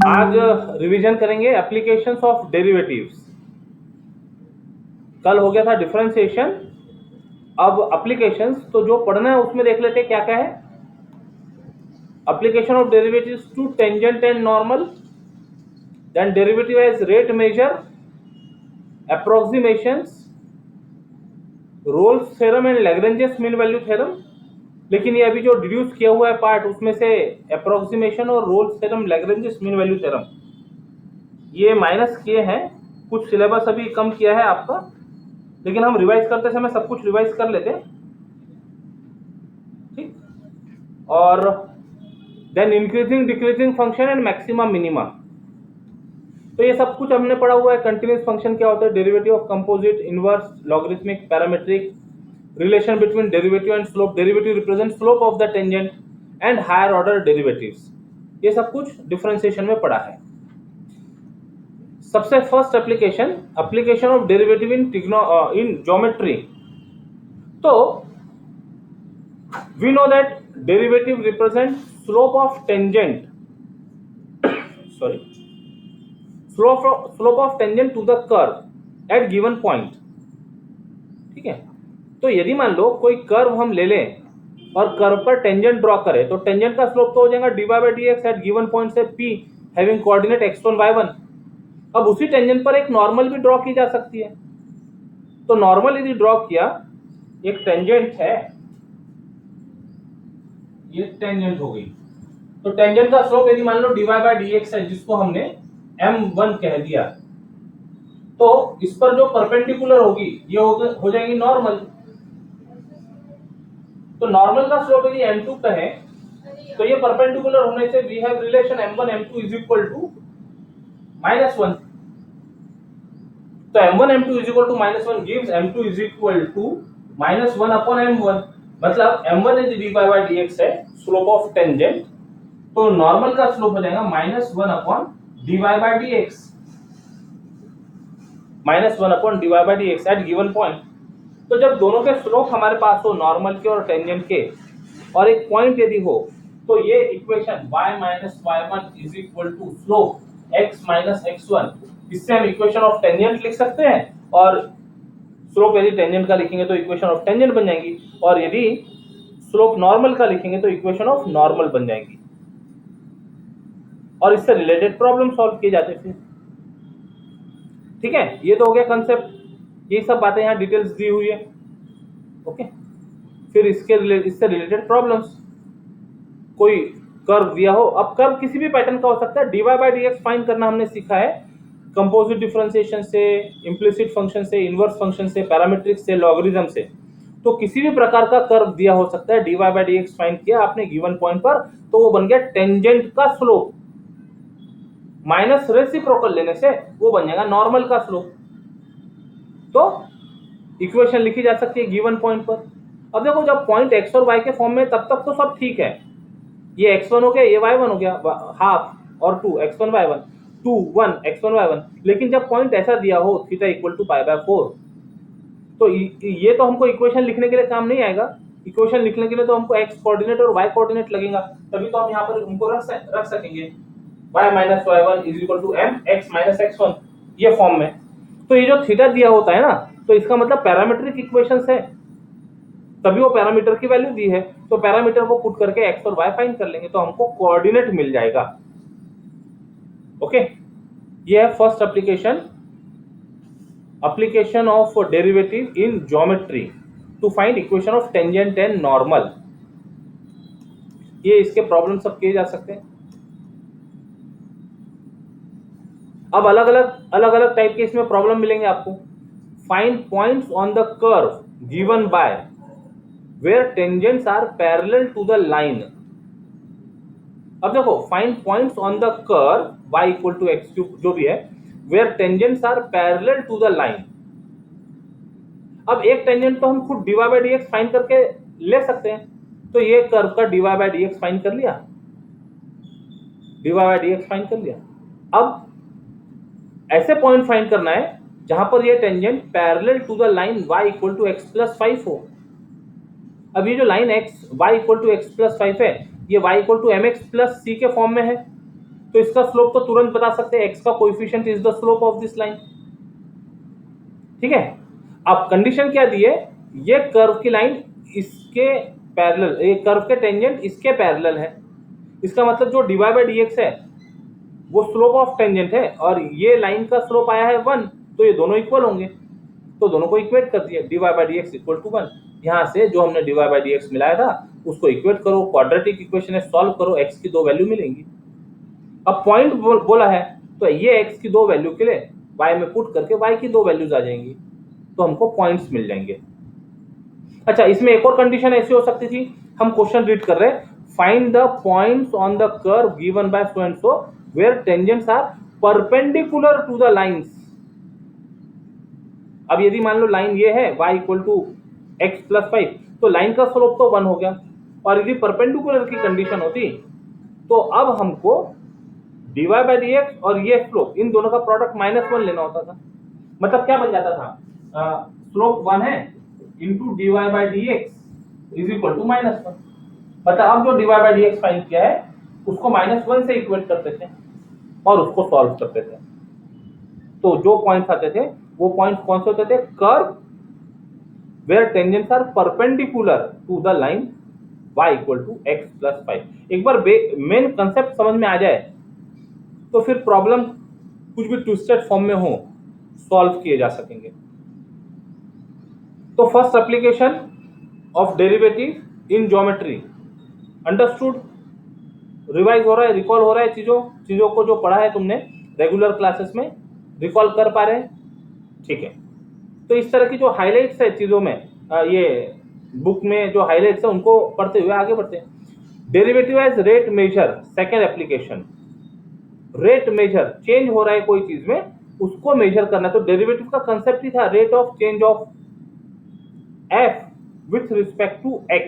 आज रिवीजन करेंगे applications of derivatives. कल हो गया था डिफरेंशिएशन, अब एप्लीकेशंस। तो जो पढ़ना है उसमें देख लेते हैं क्या क्या है। Application of derivatives to tangent and normal, then derivative as rate measure, approximations, Rolle's theorem and Lagrange's mean value theorem. लेकिन ये अभी जो डिड्यूस किया हुआ है पार्ट, उसमें से अप्रोक्सीमेशन और Rolle's theorem, Lagrange's mean value theorem ये माइनस किए हैं। कुछ सिलेबस अभी कम किया है आपका, लेकिन हम रिवाइज करते समय सब कुछ रिवाइज कर लेते हैं, ठीक। और then increasing decreasing function and maxima minima, तो ये सब कुछ हमने पढ़ा हुआ है। कंटिन्यूस फंक्शन क्या होता है, derivative of composite, inverse, logarithmic, parametric, relation between derivative and slope, derivative represent slope of the tangent and higher order derivatives, ये सब कुछ डिफरेंशिएशन में पढ़ा है। सबसे first application of derivative in geometry. तो we know that derivative represents slope of tangent sorry slope of tangent to the curve at given point, ठीक है। तो यदि मान लो कोई कर्व हम ले लें और कर्व पर टेंजेंट ड्रॉ करें, तो टेंजेंट का स्लोप तो हो जाएगा dy by dx at given point से p having coordinate x1 y1। अब उसी टेंजेंट पर एक नॉर्मल भी ड्रॉ की जा सकती है। तो नॉर्मल यदि ड्रॉ किया, एक टेंजेंट है, ये टेंजेंट हो गई, तो टेंजेंट का स्लोप यदि मान लो dy by dx है, जिसको हमने m1 कह दिया, तो इस पर जो परपेंडिकुलर होगी ये हो जाएगी नॉर्मल। तो नॉर्मल का स्लोप यदि m2 कहे, तो ये परपेंडिकुलर होने से we have relation m1 m2 is equal to -1। तो m1 m2 is equal to -1 gives m2 is equal to -1 upon m1। मतलब m1 यदि dy by dx है, स्लोप ऑफ टेंजेंट, तो नॉर्मल का स्लोप हो जाएगा -1 upon dy by dx, -1 upon dy by dx at given point. तो जब दोनों के स्लोप हमारे पास हो, नॉर्मल के और टेंजेंट के, और एक पॉइंट यदि हो, तो ये equation y minus y1 is equal to slope x minus x1, इससे हम इक्वेशन ऑफ टेंजेंट लिख सकते हैं। और स्लोप यदि टेंजेंट का लिखेंगे तो इक्वेशन ऑफ टेंजेंट बन जाएंगी, और यदि स्लोप नॉर्मल का लिखेंगे तो इक्वेशन ऑफ नॉर्मल बन जाएंगी, और इससे रिलेटेड प्रॉब्लम सॉल्व किए जाते हैं। ठीक है, ये तो हो गया कंसेप्ट, ये सब बातें यहाँ डिटेल्स दी हुई है। ओके, फिर इससे रिलेटेड प्रॉब्लम्स। कोई कर्व दिया हो, अब कर्व किसी भी पैटर्न का हो सकता है। dy by dx फाइंड करना हमने सीखा है कंपोजिट डिफरेंशिएशन से, इम्प्लिसिट फंक्शन से, इनवर्स फंक्शन से, पैरामीट्रिक से, लॉगरिथम से। तो किसी भी प्रकार का कर्व दिया हो सकता है, dy by dx फाइंड किया आपने गिवन पॉइंट पर, तो वो बन गया टेंजेंट का स्लोप, माइनस रेसिप्रोकल लेने से वो बन जाएगा नॉर्मल का स्लोप। तो इक्वेशन लिखी जा सकती है गिवन पॉइंट पर। अब देखो, जब पॉइंट x और y के फॉर्म में, तब तक तो सब ठीक है। ये x1 हो गया, ये y1 हो गया, हाफ और 2 x1 y1, 2 1 x1 y1। लेकिन जब पॉइंट ऐसा दिया हो theta equal to pi by 4, तो ये तो हमको इक्वेशन लिखने के लिए काम नहीं आएगा। इक्वेशन लिखने के लिए तो हमको x कोऑर्डिनेट और y कोऑर्डिनेट लगेगा, तभी तो हम यहाँ पर उनको रख सकेंगे। y minus y1 is equal to m x minus x1, ये फॉर्म में। तो ये जो थीटा दिया होता है ना, तो इसका मतलब पैरामीट्रिक इक्वेशंस है, तभी वो पैरामीटर की वैल्यू दी है। तो पैरामीटर को पुट करके x और y फाइंड कर लेंगे, तो हमको कोऑर्डिनेट मिल जाएगा। ओके, ये है first application of derivative in geometry to find equation of tangent and normal. ये इसके प्रॉब्लम सब किए जा सकते हैं। अब अलग अलग टाइप के इसमें प्रॉब्लम मिलेंगे आपको। Find points on the curve given bye where tangents are parallel to the line। अब देखो, find points on the curve y equal to x cube जो भी है, where tangents are parallel to the line। अब एक tangent तो हम खुद dy by dx फाइंड करके ले सकते हैं। तो ये कर्व का dy by dx फाइंड कर लिया, dy by dx फाइंड कर लिया। अब ऐसे पॉइंट फाइंड करना है जहां पर ये tangent parallel to the line y equal to x plus 5 हो। अब ये जो line y equal to x plus 5 है, ये y equal to mx plus c के फॉर्म में है। तो इसका स्लोप तो तुरंत बता सकते हैं, x का coefficient is the slope of this line. ठीक है, अब कंडीशन क्या दी है, ये कर्व की लाइन इसके पैरेलल, ये कर्व के टेंजेंट इसके पैरेलल है। इसका मतलब जो dy बाई dx है वो स्लोप ऑफ टेंजेंट है, और ये लाइन का स्लोप आया है 1, तो ये दोनों इक्वल होंगे, तो दोनों को इक्वेट कर दिया, dy by dx equal to 1। यहाँ से जो हमने dy बाई dx मिलाया था उसको इक्वेट करो, क्वाड्रेटिक इक्वेशन है, सॉल्व करो, x की 2 वैल्यू मिलेंगी। अब पॉइंट बोला है तो ये x की 2 वैल्यू के लिए y में पुट करके y की 2 वैल्यूज आ जाएंगी, तो हमको पॉइंट्स मिल जाएंगे। अच्छा, इसमें एक और कंडीशन ऐसी हो सकती थी, हम क्वेश्चन रीड कर रहे हैं, find the points on the curve given by so and so where tangents are perpendicular to the lines. अब यदि मान लो लाइन ये है y equal to x plus 5, तो लाइन का स्लोप तो 1 हो गया, और यदि परपेंडिकुलर की कंडीशन होती तो अब हमको dy बाई dx और ये स्लोप, इन दोनों का प्रोडक्ट -1 लेना होता था। मतलब क्या बन जाता था, स्लोप 1 है into dy by dx is equal to -1। मतलब अब जो dy बाई dx फाइंड किया है उसको -1 से इक्वेट करते थे और उसको सॉल्व करते थे, तो जो पॉइंट्स आते थे वो पॉइंट्स कौन से होते थे, curve where tangents are perpendicular to the line y equal to x plus 5। एक बार मेन कंसेप्ट समझ में आ जाए तो फिर प्रॉब्लम कुछ भी ट्विस्टेड फॉर्म में हो सॉल्व किए जा सकेंगे। तो first application of derivative in geometry understood, revise हो रहा है, रिकॉल हो रहा है, चीजों को जो पढ़ा है तुमने रेगुलर क्लासेस में, रिकॉल कर पा रहे हैं। ठीक है, तो इस तरह की जो हाइलाइट्स है चीजों में, ये बुक में जो हाइलाइट्स है उनको पढ़ते हुए आगे बढ़ते हैं। Derivative as rate measure, second application, rate measure, change हो रहा है कोई चीज में उसको मेजर करना, तो डेरिवेटिव का कंसेप्ट ही था rate of change of f with respect to x,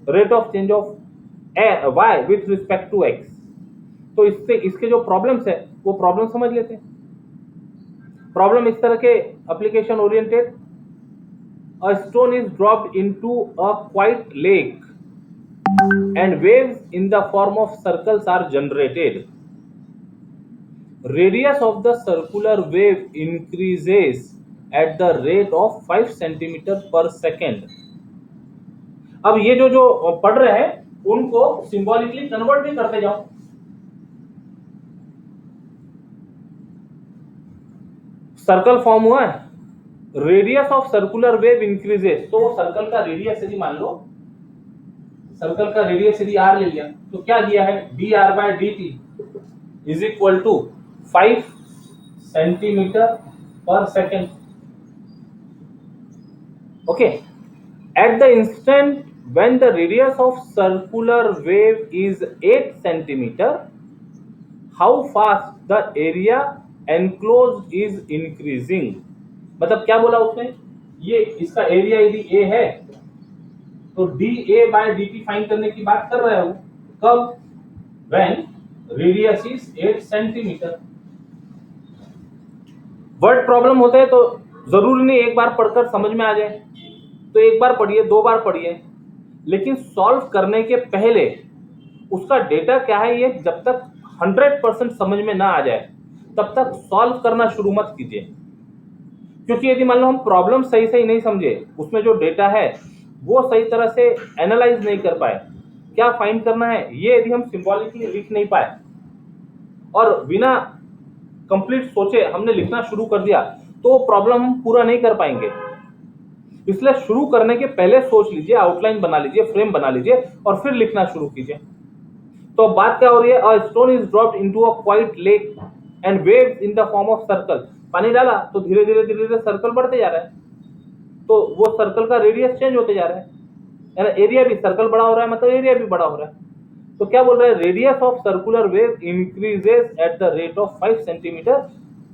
rate of change of y with respect to x। तो इससे इसके जो प्रॉब्लम्स है वो प्रॉब्लम समझ लेते हैं। प्रॉब्लम इस तरह के application oriented, a stone is dropped into a quite lake and waves in the form of circles are generated. Radius of the circular wave increases at the rate of 5 centimeter per second. अब ये जो पढ़ रहे हैं उनको symbolically convert भी करते जाओ। सर्कल फॉर्म हुआ है, radius of circular wave increases, तो सर्कल का रेडियस यदि मान लो, सर्कल का रेडियस यदि r ले लिया तो क्या दिया है, dr by dt is equal to 5 centimetre per second. Okay, at the instant when the radius of circular wave is 8 centimetre, how fast the area enclosed is increasing. मतलब क्या बोला उसने, ये इसका एरिया यदि a है तो dA बाय dt फाइंड करने की बात कर रहे हो, कब, when radius is 8 centimetre. Word problem होता है तो जरूरी नहीं एक बार पढ़कर समझ में आ जाए, तो एक बार पढ़िए, 2 बार पढ़िए, लेकिन सॉल्व करने के पहले उसका डेटा क्या है ये जब तक 100% समझ में ना आ जाए तब तक सॉल्व करना शुरू मत कीजिए। क्योंकि यदि मान लो हम प्रॉब्लम सही नहीं समझे, उसमें जो डेटा है वो सही तरह से एनालाइज नहीं कर पाए, क्या फाइंड करना है ये यदि हम सिंबॉलिकली लिख नहीं पाए और बिना कंप्लीट सोचे हमने लिखना शुरू कर दिया तो प्रॉब्लम हम पूरा नहीं कर पाएंगे। इसलिए शुरू करने के पहले सोच लीजिए, आउटलाइन बना लीजिए, फ्रेम बना लीजिए और फिर लिखना शुरू कीजिए। तो बात क्या हो रही है, a stone is dropped into a quite lake and waves in the form of circle. पानी डाला तो धीरे धीरे सर्कल बढ़ते जा रहा है, तो वो सर्कल का रेडियस चेंज होते जा रहा है, यानी एरिया भी, सर्कल बड़ा हो रहा है मतलब एरिया भी बड़ा हो रहा है। तो क्या बोल रहा है, radius of circular wave increases at the rate of 5 centimetre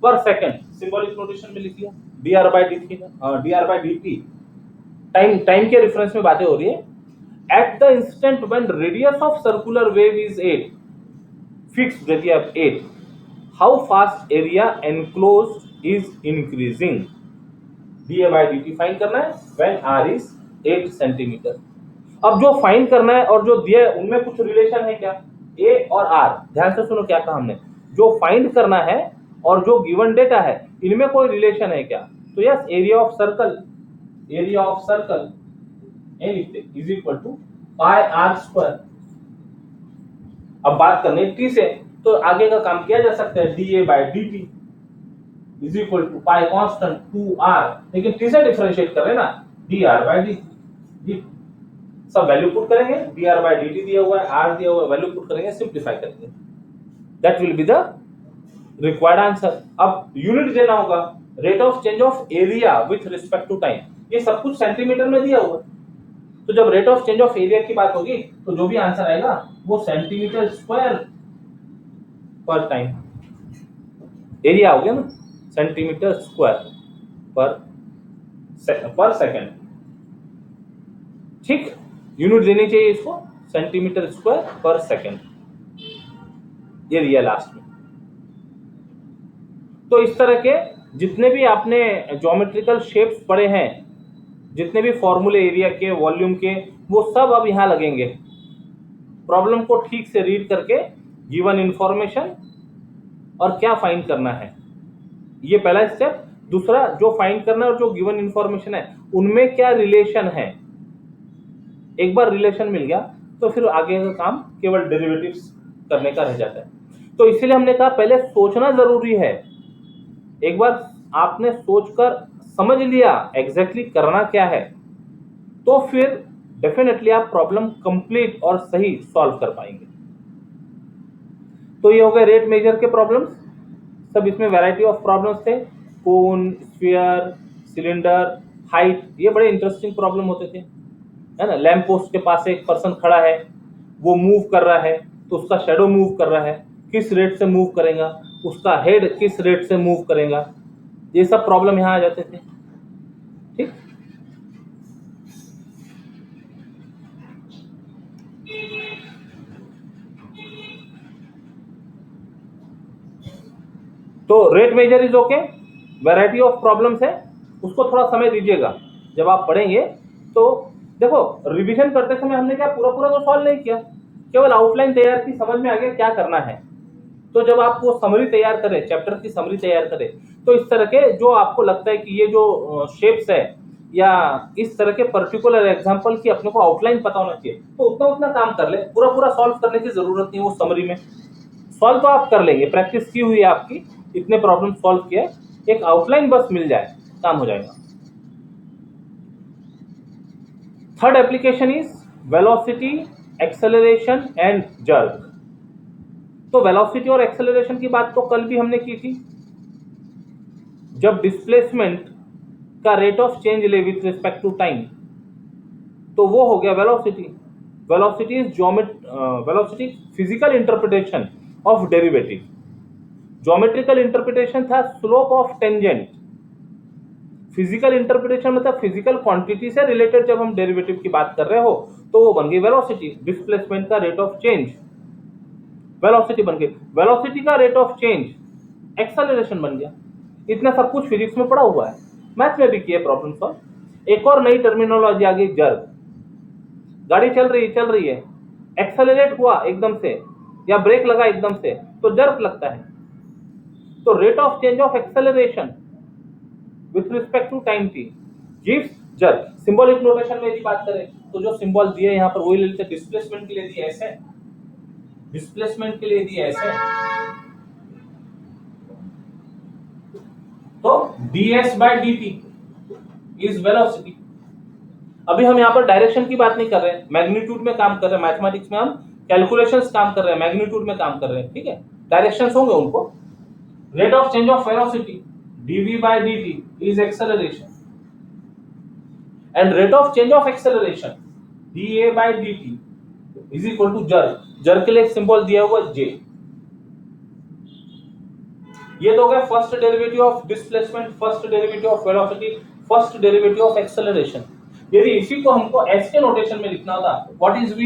per second. Symbolic notation में लिख लिया, dr बाय dt, टाइम के रेफरेंस में बातें हो रही है। At the instant when radius of circular wave is 8, fixed दे दिया 8, how fast area enclosed is increasing. dA by dt find करना है व्हेन r इज 8 सेंटीमीटर। अब जो फाइंड करना है और जो दिया है उनमें कुछ रिलेशन है क्या, a और r। ध्यान से सुनो क्या कहा हमने, जो फाइंड करना है और जो गिवन डेटा है इनमें कोई रिलेशन है क्या? तो yes, area of circle an is equal to pi r square. अब बात करनी टी से, तो आगे का काम किया जा सकता है, d a by d t is equal to pi constant 2r, लेकिन टी से डिफरेंशिएट कर रहे हैं ना, डी आर बाई डी, सब वैल्यू पुट करेंगे, d r by d t दिया हुआ है, आर दिया हुआ है, वैल्यू पुट करेंगे, सिंप्लीफाई करेंगे, that will be the required answer. अब यूनिट देना होगा, rate of change of area with respect to time, ये सब कुछ सेंटीमीटर में दिया हुआ है, तो जब rate of change of area की बात होगी तो जो भी आंसर आएगा वो सेंटीमीटर स्क्वायर पर टाइम, एरिया हो गया ना, सेंटीमीटर स्क्वायर पर सेकंड, ठीक, यूनिट देनी चाहिए इसको, सेंटीमीटर स्क्वायर पर सेकंड, ये दिया लास्ट में। तो इस तरह के जितने भी आपने ज्योमेट्रिकल शेप्स पढ़े हैं, जितने भी फॉर्मूले एरिया के, वॉल्यूम के, वो सब अब यहाँ लगेंगे। प्रॉब्लम को ठीक से रीड करके गिवन इंफॉर्मेशन और क्या फाइंड करना है, ये पहला स्टेप। दूसरा, जो फाइंड करना है और जो गिवन इंफॉर्मेशन है उनमें क्या रिलेशन है, एक बार रिलेशन मिल गया तो फिर आगे का काम केवल डेरिवेटिव्स करने का रह जाता है। तो इसीलिए हमने कहा पहले सोचना जरूरी है। एक बार आपने सोचकर समझ लिया एग्जैक्टली करना क्या है, तो फिर डेफिनेटली आप प्रॉब्लम कंप्लीट और सही सॉल्व कर पाएंगे। तो ये हो गए रेट मेजर के प्रॉब्लम्स, सब इसमें वैरायटी ऑफ प्रॉब्लम्स थे, कोन, स्फीयर, सिलेंडर, हाइट, ये बड़े इंटरेस्टिंग प्रॉब्लम होते थे, है ना। लैंप पोस्ट के पास एक पर्सन खड़ा है, वो मूव कर रहा है, तो उसका शेडो मूव कर रहा है, किस रेट से मूव करेगा, उसका हेड किस रेट से मूव करेगा, ये सब प्रॉब्लम यहाँ आ जाते थे, ठीक। तो rate measure is okay, variety of problems है, उसको थोड़ा समय दीजिएगा जब आप पढ़ेंगे। तो देखो, रिवीजन करते समय हमने क्या पूरा पूरा तो सॉल्व नहीं किया, केवल आउटलाइन तैयार की, समझ में आ गया क्या करना है। तो जब आप वो समरी तैयार करें, चैप्टर की समरी तैयार करें, तो इस तरह के जो आपको लगता है कि ये जो शेप्स है या इस तरह के पर्टिकुलर एग्जांपल की अपने को आउटलाइन पता होना चाहिए, तो उतना उतना काम कर ले, पूरा पूरा सॉल्व करने की जरूरत नहीं है। वो समरी में सॉल्व तो आप कर लेंगे, प्रैक्टिस की हुई है आपकी, इतने प्रॉब्लम सॉल्व किए, एक आउटलाइन बस मिल जाए काम हो जाएगा। Third application is velocity, acceleration and jerk. तो वेलोसिटी और एक्सेलरेशन की बात तो कल भी हमने की थी, जब डिस्प्लेसमेंट का रेट ऑफ चेंज ले विथ रिस्पेक्ट टू टाइम, तो वो हो गया velocity. Velocity is velocity physical interpretation of derivative, geometrical interpretation था slope of tangent, physical interpretation मतलब फिजिकल क्वांटिटी से रिलेटेड जब हम डेरिवेटिव की बात कर रहे हो तो वो बन गई वेलोसिटी, डिस्प्लेसमेंट का रेट ऑफ चेंज, वेलोसिटी बन गई, वेलोसिटी का रेट ऑफ चेंज एक्सेलरेशन बन गया। इतना सब कुछ फिजिक्स में पढ़ा हुआ है, मैथ्स में भी किया प्रॉब्लम सॉल्व। एक और नई टर्मिनोलॉजी आ गई, जर्क। गाड़ी चल रही है, एक्सेलरेट हुआ एकदम से या ब्रेक लगा एकदम से तो जर्क लगता है। तो rate of change of acceleration with respect to time t gives jerk. Symbolic notation में यदि बात करें तो जो सिंबल दिए यहाँ पर वही ले लेते, डिस्प्लेसमेंट के लिए दिए ऐसे, डिस्प्लेसमेंट के लिए दिए ऐसे, तो ds by dt is velocity. अभी हम यहाँ पर डायरेक्शन की बात नहीं कर रहे हैं, मैग्नीट्यूड में काम कर रहे हैं, मैथमेटिक्स में हम कैलकुलेशंस काम कर रहे हैं, मैग्नीट्यूड में काम कर रहे हैं, ठीक है, डायरेक्शंस होंगे उनको। Rate of change of velocity dv by dt is acceleration and rate of change of acceleration da by dt is equal to jerk। jerk के लिए सिंबल दिया हुआ j। ये तो हो गया first derivative of displacement, first derivative of velocity, first derivative of acceleration. यदि इसी को हमको s के नोटेशन में लिखना होता, what is v,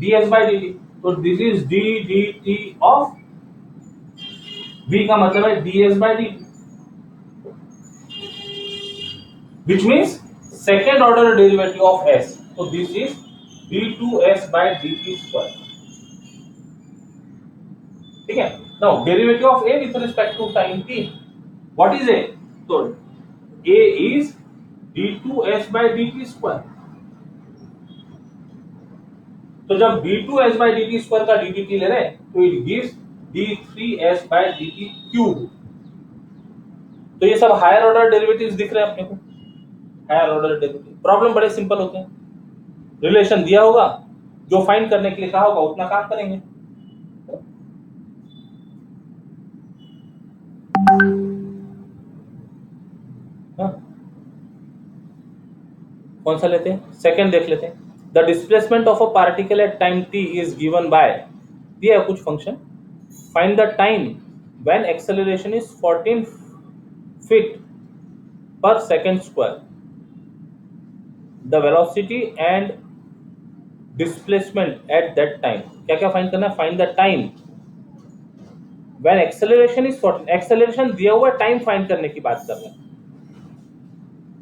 ds by dt, तो this is d dt of v का मतलब है ds by dt, which means second order derivative of s, so this is d2s by dt square, ठीक है। Now derivative of a with respect to time t. What is a? So a is d2s by dt square. तो जब d2s by dt square का ddt ले रहे हैं तो it gives d3s by dt cube. तो ये सब हायर ऑर्डर डेरिवेटिव्स दिख रहे हैं अपने को, हायर ऑर्डर डेरिवेटिव. प्रॉब्लम बड़े सिंपल होते हैं. रिलेशन दिया होगा, जो फाइंड करने के लिए कहा होगा उतना काम करेंगे. कौन सा लेते हैं? सेकंड देख लेते हैं. The displacement of a particle at time t is given by, दिया है कुछ function. Find the time when acceleration is 14 feet per second square. The velocity and displacement at that time. क्या क्या फाइंड करना है? Find the time when acceleration is 14. Acceleration दिया हुआ, time find करने की बात कर रहे हैं.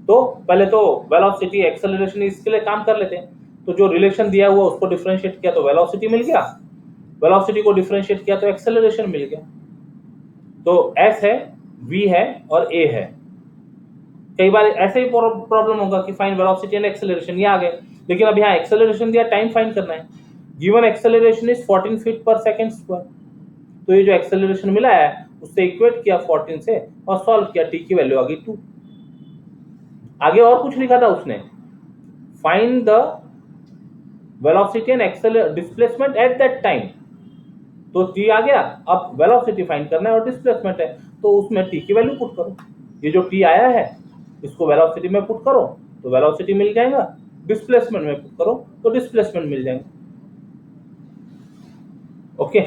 तो पहले तो वेलोसिटी एक्सेलरेशन इसके लिए काम कर लेते हैं. तो जो रिलेशन दिया हुआ उसको डिफरेंशिएट किया तो वेलोसिटी मिल गया, वेलोसिटी को डिफरेंशिएट किया तो एक्सेलरेशन मिल गया. तो s है, v है और a है. कई बार ऐसे ही प्रॉब्लम होगा कि फाइंड वेलोसिटी एंड एक्सेलरेशन, ये आ गए, लेकिन अब यहाँ एक्सेलरेशन दिया, टाइम फाइंड करना है. Given acceleration is 14 feet per second square. तो ये जो एक्सेलरेशन मिला है उससे इक्वेट किया 14 से और सॉल्व किया, t की वैल्यू आ गई 2. आगे और कुछ लिखा था उसने, find the velocity and acceleration displacement at that time. तो t आ गया, अब वेलोसिटी फाइंड करना है और डिस्प्लेसमेंट है, तो उसमें t की वैल्यू पुट करो. ये जो t आया है इसको वेलोसिटी में पुट करो तो वेलोसिटी मिल जाएगा, डिस्प्लेसमेंट में पुट करो तो डिस्प्लेसमेंट मिल जाएगा. ओके.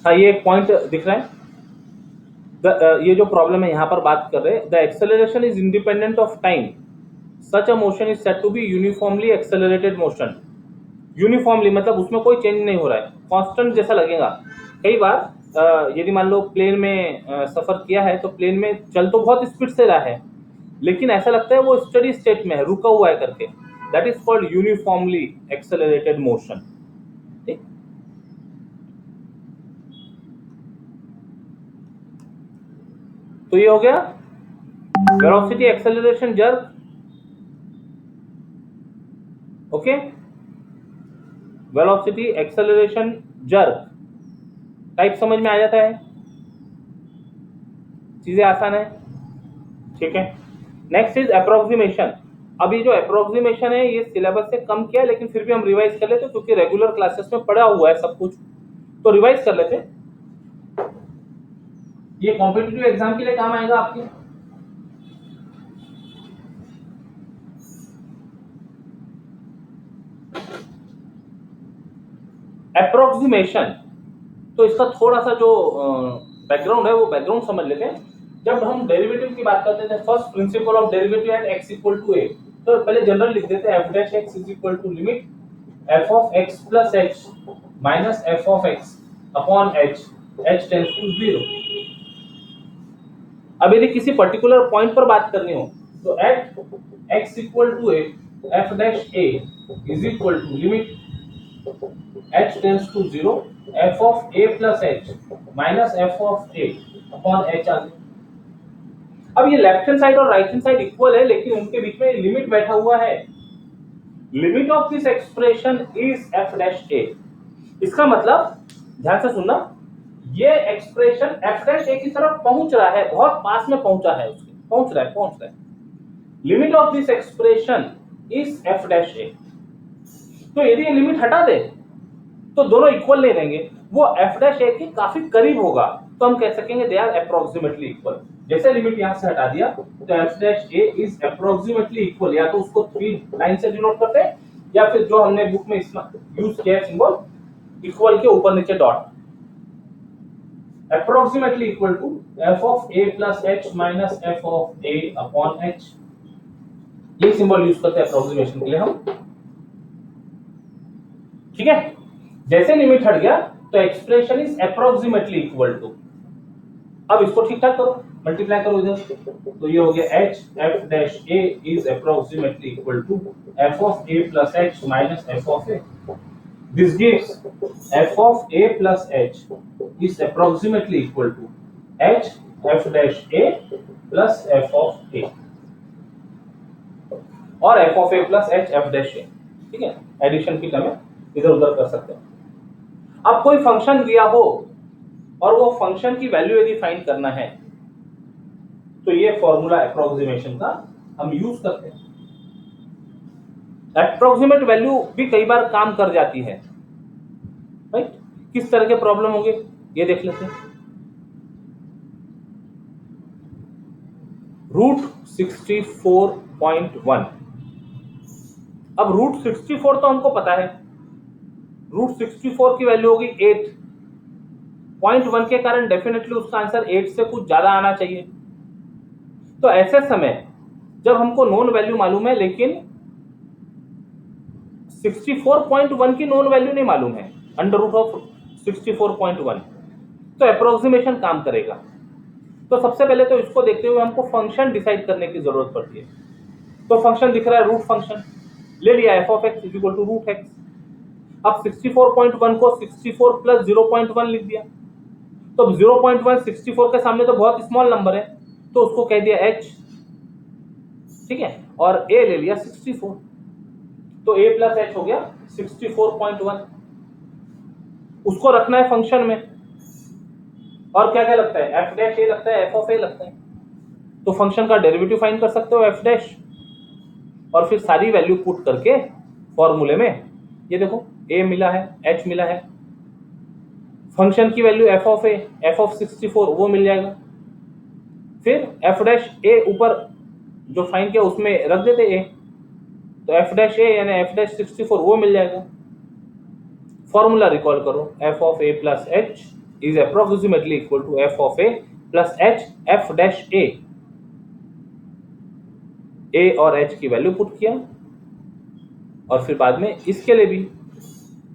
हाँ, ये एक पॉइंट दिख रहा है. ये जो प्रॉब्लम है यहाँ पर बात कर रहे हैं, the acceleration is independent of time. Such a motion is said to be uniformly accelerated motion. Uniformly मतलब उसमें कोई चेंज नहीं हो रहा है, कांस्टेंट जैसा लगेगा. कई बार यदि मान लो प्लेन में सफर किया है तो प्लेन में चल तो बहुत स्पीड से रहा है, लेकिन ऐसा लगता है वो स्टडी स्टेट में है, रुका हुआ है करके. That is called uniformly accelerated motion. ठीक. तो ये हो गया velocity acceleration jerk. Okay, velocity acceleration jerk type समझ में आ जाता है, चीजें आसान है. ठीक है. Next is approximation. अब ये जो अप्रोक्सीमेशन है ये सिलेबस से कम किया है, लेकिन फिर भी हम रिवाइज कर लेते हैं क्योंकि रेगुलर क्लासेस में पढ़ा हुआ है सब कुछ, तो रिवाइज कर लेते हैं. ये कॉम्पिटिटिव एग्जाम के लिए काम आएगा आपके. अप्रोक्सीमेशन, तो इसका थोड़ा सा जो बैकग्राउंड है वो बैकग्राउंड समझ लेते हैं. जब हम डेरिवेटिव की बात करते हैं, first principle of derivative at x equal to a, तो पहले जनरल लिख देते हैं f dash x is equal to limit f of x plus h minus f of x upon h tends to 0. अब यदि किसी पर्टिकुलर पॉइंट पर बात करनी हो तो at x equal to a f dash a is equal to limit h tends to 0 f of a plus h minus f of a upon h आ गया. अब ये लेफ्ट हैंड साइड और राइट हैंड साइड इक्वल है, लेकिन उनके बीच में लिमिट बैठा हुआ है. Limit of this expression is f dash a. इसका मतलब ध्यान से सुनना, ये एक्सप्रेशन f डैश a की तरफ पहुंच रहा है, बहुत पास में पहुंचा है, उसके पहुंच रहा है. Limit of this expression is f dash a. तो यदि ये लिमिट हटा दे तो दोनों इक्वल नहीं रहेंगे, वो f डैश a के काफी करीब होगा, तो हम कह सकेंगे दे आर अप्रोक्सीमेटली इक्वल. जैसे लिमिट यहां से हटा दिया तो f dash a is approximately equal, या तो उसको 3 लाइन से डिनोट करते हैं या फिर जो हमने बुक में यूज किया है सिंबल इक्वल के ऊपर नीचे dot. Approximately equal to f of a plus h minus f of a upon h. ये सिंबल यूज करते हैं अप्रोक्सीमेशन के लिए हम. ठीक है. जैसे लिमिट हट गया तो expression is approximately equal to. अब इसको ठीक ठाक करो. मल्टीप्लाई करो इधर, तो ये हो गया h f dash a is approximately equal to f of a plus h minus f of a. This gives f of a plus h is approximately equal to h f dash a plus f of a और f of a plus h f dash a. ठीक है, addition की term इधर उधर कर सकते हैं. अब कोई फंक्शन दिया हो और वो फंक्शन की वैल्यू यदि फाइंड करना है तो ये फॉर्मूला अप्रोक्सीमेशन का हम यूज करते हैं. अप्रोक्सीमेट वैल्यू भी कई बार काम कर जाती है, राइट. किस तरह के प्रॉब्लम होंगे ये देख लेते हैं. रूट 64.1. अब रूट 64 तो हमको पता है, रूट 64 की वैल्यू होगी 8.1 के कारण डेफिनेटली उसका आंसर 8 से कुछ ज्यादा आना चाहिए. तो ऐसे समय जब हमको नोन वैल्यू मालूम है लेकिन 64.1 की नोन वैल्यू नहीं मालूम है, अंडर रूट ऑफ 64.1, तो अप्रोक्सीमेशन काम करेगा. तो सबसे पहले तो इसको देखते हुए हमको फंक्शन डिसाइड करने की जरूरत पड़ती है. तो फंक्शन दिख रहा है, रूट फंक्शन ले लिया, f of x equal to root x. अब 64.1 को 64 प्लस 0.1 लिख दिया, तो 0.1 64 के सामने तो बहुत स्मॉल नंबर है, तो उसको कह दिया h. ठीक है, और a ले लिया 64, तो a प्लस h हो गया 64.1. उसको रखना है फंक्शन में, और क्या क्या लगता है, f डैश a लगता है, f ऑफ a लगता है. तो फंक्शन का डेरिवेटिव फाइंड कर सकते हो f डैश, और फिर सारी वैल्यू पुट करके फॉर्मूले में ये देखो a मिला है, h मिला है, फंक्शन की value f of a, f of 64 वो मिल जाएगा. फिर f डैश a ऊपर जो फाइंड किया उसमें रख देते a, तो f डैश a यानी f डैश 64 वो मिल जाएगा. फॉर्मूला रिकॉल करो, f of a plus h is approximately equal to f of a plus h f dash a और h की वैल्यू पुट किया, और फिर बाद में इसके लिए भी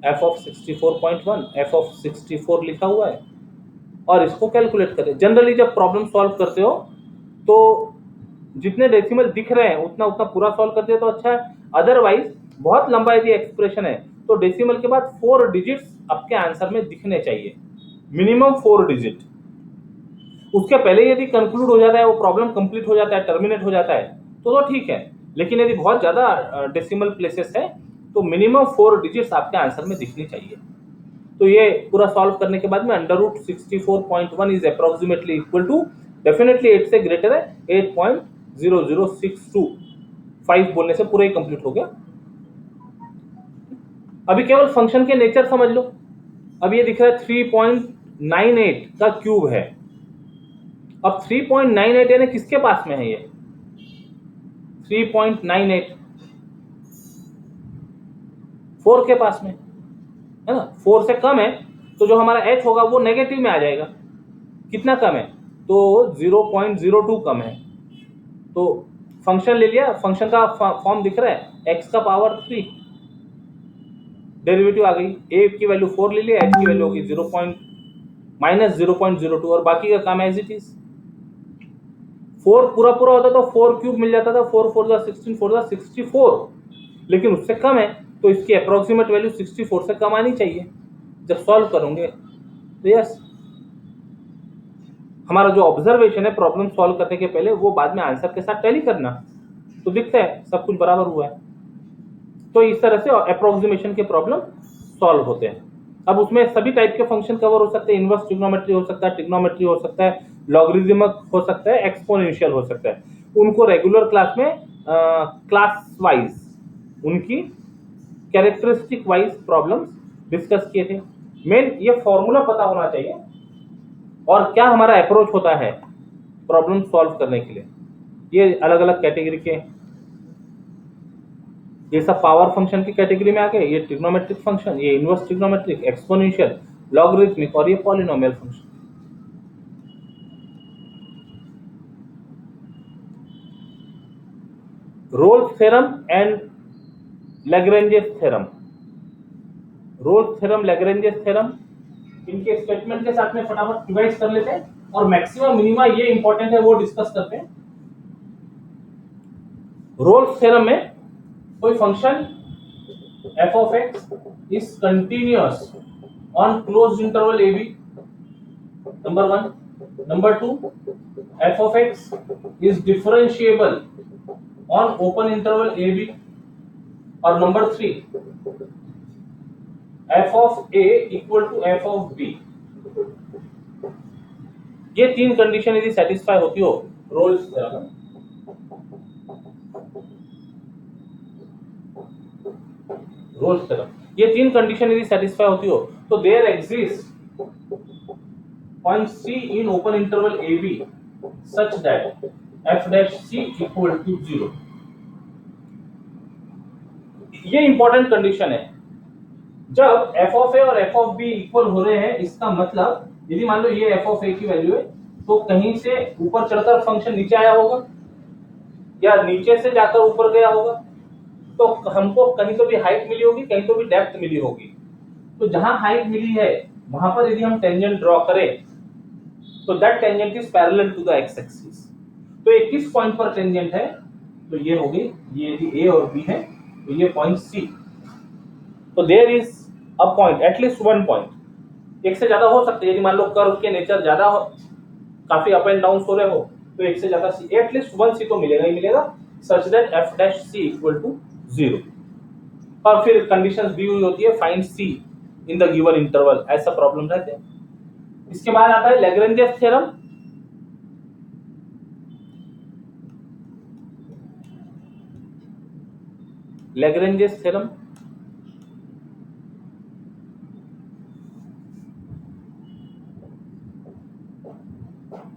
f ऑफ 64.1 f ऑफ 64 लिखा हुआ है, और इसको कैलकुलेट करें. जनरली जब प्रॉब्लम सॉल्व करते हो तो जितने डेसिमल दिख रहे हैं उतना उतना पूरा सॉल्व करते हो तो अच्छा है. अदरवाइज बहुत लंबा यदि एक्सप्रेशन है तो डेसिमल के बाद 4 डिजिट्स आपके आंसर में दिखने चाहिए, मिनिमम 4 डिजिट. उसके पहले यदि कंक्लूड हो जाता है, वो प्रॉब्लम कंप्लीट हो जाता है, टर्मिनेट हो जाता है, तो ठीक है. लेकिन यदि बहुत ज्यादा डेसिमल प्लेसेस है तो मिनिमम 4 डिजिट्स आपके आंसर में दिखनी चाहिए. तो ये पूरा सॉल्व करने के बाद में under root 64.1 is approximately equal to, definitely 8 से ग्रेटर है, 8.0062. 5 बोलने से पूरा ही कंप्लीट हो गया. अभी केवल फंक्शन के नेचर समझ लो. अब ये दिख रहा है 3.98 का क्यूब है. अब 3.98 यानी किसके पास में है ये 3.98? 4 के पास में है ना. 4 से कम है तो जो हमारा h होगा वो नेगेटिव में आ जाएगा. कितना कम है, तो 0.02 कम है. तो फंक्शन ले लिया, फंक्शन का फॉर्म दिख रहा है x का पावर 3, डेरिवेटिव आ गई, a की वैल्यू 4 ले लिया, h की वैल्यू होगी -0.02, और बाकी का काम एज इट इज. 4 पूरा पूरा होता तो 4 क्यूब मिल जाता था, 4 4 जा 16, 4 जा 64, लेकिन उससे कम है तो इसकी अप्रोक्सीमेट वैल्यू 64 से कम आनी चाहिए जब सॉल्व करोगे. तो यस, हमारा जो ऑब्जर्वेशन है प्रॉब्लम सॉल्व करने के पहले वो बाद में आंसर के साथ टैली करना, तो दिखता है सब कुछ बराबर हुआ है. तो इस तरह से अप्रोक्सीमेशन के प्रॉब्लम सॉल्व होते हैं. अब उसमें सभी टाइप के फंक्शन कवर हो सकते हैं, इनवर्स ट्रिग्नोमेट्री हो सकता है, ट्रिग्नोमेट्री हो सकता है, लॉगरिथमिक हो सकता है, एक्सपोनेंशियल हो सकता है. उनको रेगुलर क्लास में क्लास वाइज उनकी कैरेक्टरिस्टिक वाइज प्रॉब्लम्स डिस्कस किए थे. मेन ये फॉर्मूला पता होना चाहिए और क्या हमारा अप्रोच होता है प्रॉब्लम सॉल्व करने के लिए. ये अलग अलग कैटेगरी के, ये सब पावर फंक्शन की कैटेगरी में आ गए, ये ट्रिग्नोमेट्रिक फंक्शन, ये इनवर्स ट्रिग्नोमेट्रिक, एक्सपोनेंशियल, लॉगरिथमिक, और ये polynomial function. Roles theorem and Lagrange's theorem. Rolle's theorem, Lagrange's theorem, इनके स्टेटमेंट के साथ में फटाफट रिवाइज कर लेते हैं और मैक्सिमम मिनिमा ये इंपॉर्टेंट है, वो डिस्कस करते हैं। रोल्स थ्योरम में कोई function f of x is continuous on closed interval ab, number 1. Number 2, f of x is differentiable on open interval ab. और number 3, f of a equal to f of b. ये तीन condition यदि satisfy होती हो Rolle's theorem, ये तीन condition यदि satisfy होती हो तो there exist point C in open interval AB such that f dash C equal to 0. ये इंपॉर्टेंट कंडीशन है। जब f of a और f of b इक्वल हो रहे हैं, इसका मतलब यदि मान लो ये f of a की वैल्यू है तो कहीं से ऊपर चढ़कर फंक्शन नीचे आया होगा या नीचे से जाकर ऊपर गया होगा, तो हमको कहीं तो भी हाइट मिली होगी, कहीं तो भी डेप्थ मिली होगी। तो जहां हाइट मिली है वहां पर यदि हम टेंजेंट ड्रॉ करें तो that tangent is parallel to the x axis. तो ये किस पॉइंट पर टेंजेंट है, तो ये होगी, ये यदि a और b है तो ये पॉइंट C। तो there is a point, at least one point, एक से ज्यादा हो सकते हैं यदि मान लो कर्व के नेचर ज्यादा हो, काफी अप एंड डाउन हो रहे हो, तो एक से ज्यादा C, एटलीस्ट वन C तो मिलेगा ही मिलेगा, such that f dash C equal to 0। और फिर कंडीशंस दी हुई होती है, find C in the given interval, ऐसा प्रॉब्लम रहते हैं। इसके बाद आता है Lagrange's theorem. Lagrange's theorem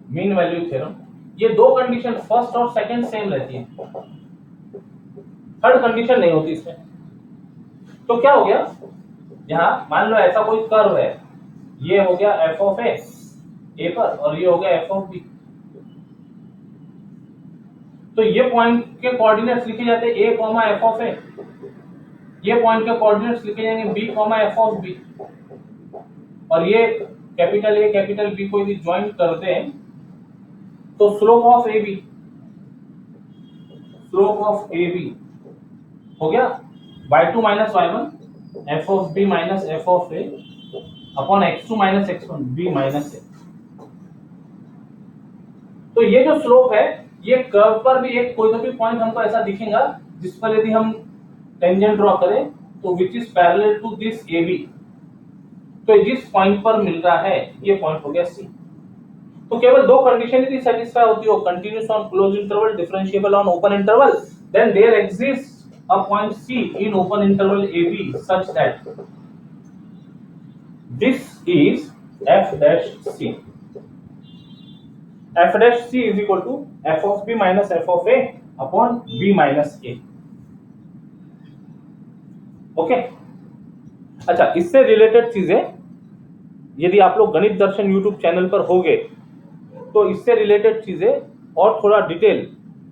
mean value theorem, ये दो कंडीशन फर्स्ट और सेकंड सेम रहती है, थर्ड कंडीशन नहीं होती इसमें। तो क्या हो गया, यहां मान लो ऐसा कोई कर्व है, ये हो गया f ऑफ a पर और ये हो गया f ऑफ b। तो ये पॉइंट के कोऑर्डिनेट्स लिखे जाते हैं a, f ऑफ a, ये पॉइंट के कोऑर्डिनेट्स लिखे जाएंगे b, f ऑफ b, और ये कैपिटल A कैपिटल B को यदि ज्वाइन करते हैं तो slope of AB, slope of AB हो गया y2 माइनस y1 f ऑफ b minus f of a upon x2 minus x1 b minus a। तो ये जो स्लोप है, ये कर्व पर भी एक कोई तो भी पॉइंट हमको ऐसा दिखेगा जिस पर यदि हम टेंजेंट ड्रॉ करें तो which is parallel to this AB। तो जिस पॉइंट पर मिल रहा है ये पॉइंट हो गया C। तो केवल दो कंडीशन यदि सेटिस्फाई होती हो, continuous on closed interval, differentiable on open interval, then there exist a point C in open interval AB such that this is f dash C। f dash C is equal to f of b minus f of a upon b minus a। Okay, अच्छा, इससे related चीजें यदि आप लोग गणित दर्शन YouTube channel पर होगे तो इससे रिलेटेड चीजें और थोड़ा डिटेल